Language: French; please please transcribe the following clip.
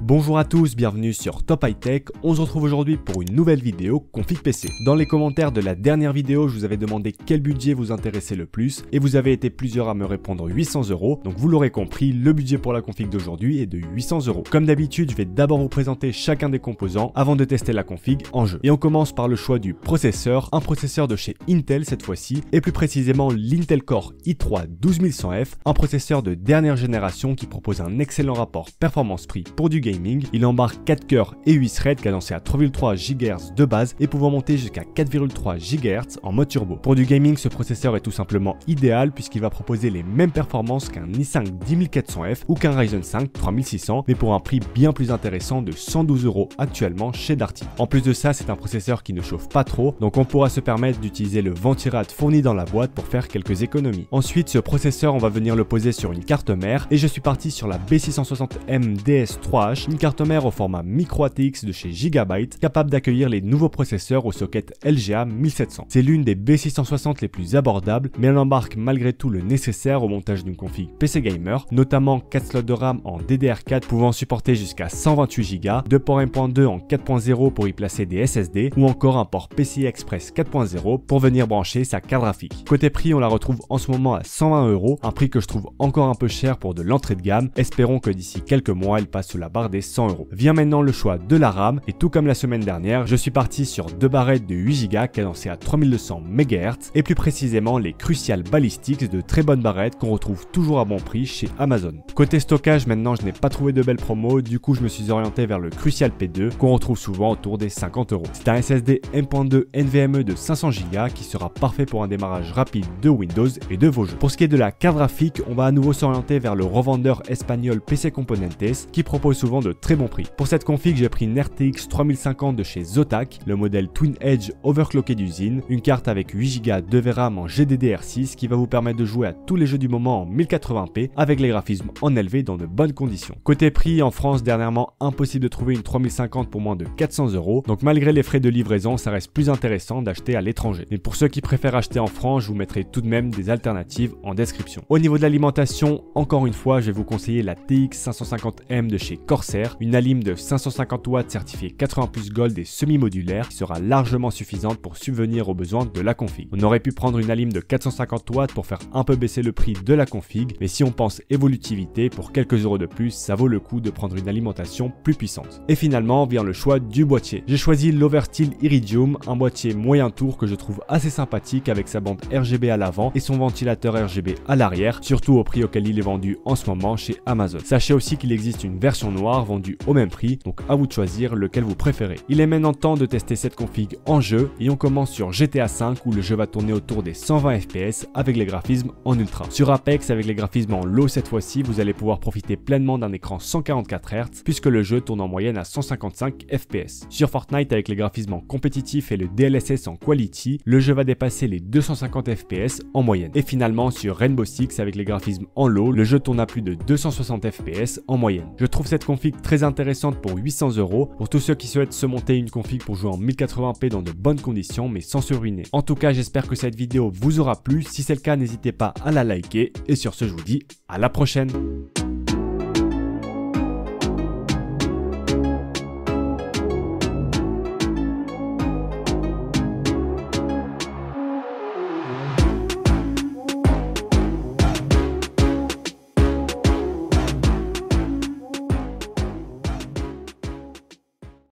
Bonjour à tous, bienvenue sur Top High Tech. On se retrouve aujourd'hui pour une nouvelle vidéo config PC. Dans les commentaires de la dernière vidéo, je vous avais demandé quel budget vous intéressait le plus et vous avez été plusieurs à me répondre 800 €. Donc vous l'aurez compris, le budget pour la config d'aujourd'hui est de 800 €. Comme d'habitude, je vais d'abord vous présenter chacun des composants avant de tester la config en jeu. Et on commence par le choix du processeur, un processeur de chez Intel cette fois-ci, et plus précisément l'Intel Core i3 12100F, un processeur de dernière génération qui propose un excellent rapport performance-prix pour du gaming. Il embarque 4 cœurs et 8 threads cadencés à 3,3 GHz de base et pouvant monter jusqu'à 4,3 GHz en mode turbo. Pour du gaming, ce processeur est tout simplement idéal puisqu'il va proposer les mêmes performances qu'un i5 10400F ou qu'un Ryzen 5 3600, mais pour un prix bien plus intéressant de 112 € actuellement chez Darty. En plus de ça, c'est un processeur qui ne chauffe pas trop, donc on pourra se permettre d'utiliser le ventirad fourni dans la boîte pour faire quelques économies. Ensuite, ce processeur, on va venir le poser sur une carte mère et je suis parti sur la B660M DS3H, une carte mère au format micro ATX de chez Gigabyte, capable d'accueillir les nouveaux processeurs au socket LGA 1700. C'est l'une des B660 les plus abordables, mais elle embarque malgré tout le nécessaire au montage d'une config PC gamer, notamment 4 slots de RAM en DDR4 pouvant supporter jusqu'à 128 Go, 2 ports M.2 en 4.0 pour y placer des SSD, ou encore un port PCI Express 4.0 pour venir brancher sa carte graphique. Côté prix, on la retrouve en ce moment à 120 €, un prix que je trouve encore un peu cher pour de l'entrée de gamme. Espérons que d'ici quelques mois, elle passe sous la barre des 100 €. Vient maintenant le choix de la RAM, et tout comme la semaine dernière, je suis parti sur deux barrettes de 8 Go cadencées à 3200 MHz, et plus précisément les Crucial Ballistics, de très bonnes barrettes qu'on retrouve toujours à bon prix chez Amazon. Côté stockage, maintenant je n'ai pas trouvé de belles promos, du coup je me suis orienté vers le Crucial P2 qu'on retrouve souvent autour des 50 €. C'est un SSD M.2 NVMe de 500 Go qui sera parfait pour un démarrage rapide de Windows et de vos jeux. Pour ce qui est de la carte graphique, on va à nouveau s'orienter vers le revendeur espagnol PC Componentes qui propose souvent de très bons prix. Pour cette config, j'ai pris une RTX 3050 de chez Zotac, le modèle Twin Edge overclocké d'usine, une carte avec 8 Go de VRAM en GDDR6 qui va vous permettre de jouer à tous les jeux du moment en 1080p avec les graphismes en élevé dans de bonnes conditions. Côté prix, en France, dernièrement, impossible de trouver une 3050 pour moins de 400 €, donc malgré les frais de livraison, ça reste plus intéressant d'acheter à l'étranger. Mais pour ceux qui préfèrent acheter en France, je vous mettrai tout de même des alternatives en description. Au niveau de l'alimentation, encore une fois, je vais vous conseiller la TX 550M de chez Corsair, une alim de 550 watts certifiée 80+ Gold et semi-modulaire qui sera largement suffisante pour subvenir aux besoins de la config. On aurait pu prendre une alim de 450 watts pour faire un peu baisser le prix de la config, mais si on pense évolutivité, pour quelques euros de plus, ça vaut le coup de prendre une alimentation plus puissante. Et finalement vient le choix du boîtier. J'ai choisi l'Oversteel Iridium, un boîtier moyen tour que je trouve assez sympathique avec sa bande RGB à l'avant et son ventilateur RGB à l'arrière, surtout au prix auquel il est vendu en ce moment chez Amazon. Sachez aussi qu'il existe une version noire vendue au même prix, donc à vous de choisir lequel vous préférez. Il est maintenant temps de tester cette config en jeu et on commence sur GTA V où le jeu va tourner autour des 120 FPS avec les graphismes en ultra. Sur Apex avec les graphismes en low cette fois-ci, vous allez pouvoir profiter pleinement d'un écran 144 Hz puisque le jeu tourne en moyenne à 155 FPS. Sur Fortnite avec les graphismes en compétitif et le DLSS en quality, le jeu va dépasser les 250 FPS en moyenne. Et finalement sur Rainbow Six avec les graphismes en low, le jeu tourne à plus de 260 FPS en moyenne. Je trouve cette config très intéressante pour 800 € pour tous ceux qui souhaitent se monter une config pour jouer en 1080p dans de bonnes conditions mais sans se ruiner. En tout cas, j'espère que cette vidéo vous aura plu. Si c'est le cas, n'hésitez pas à la liker et sur ce, je vous dis à la prochaine.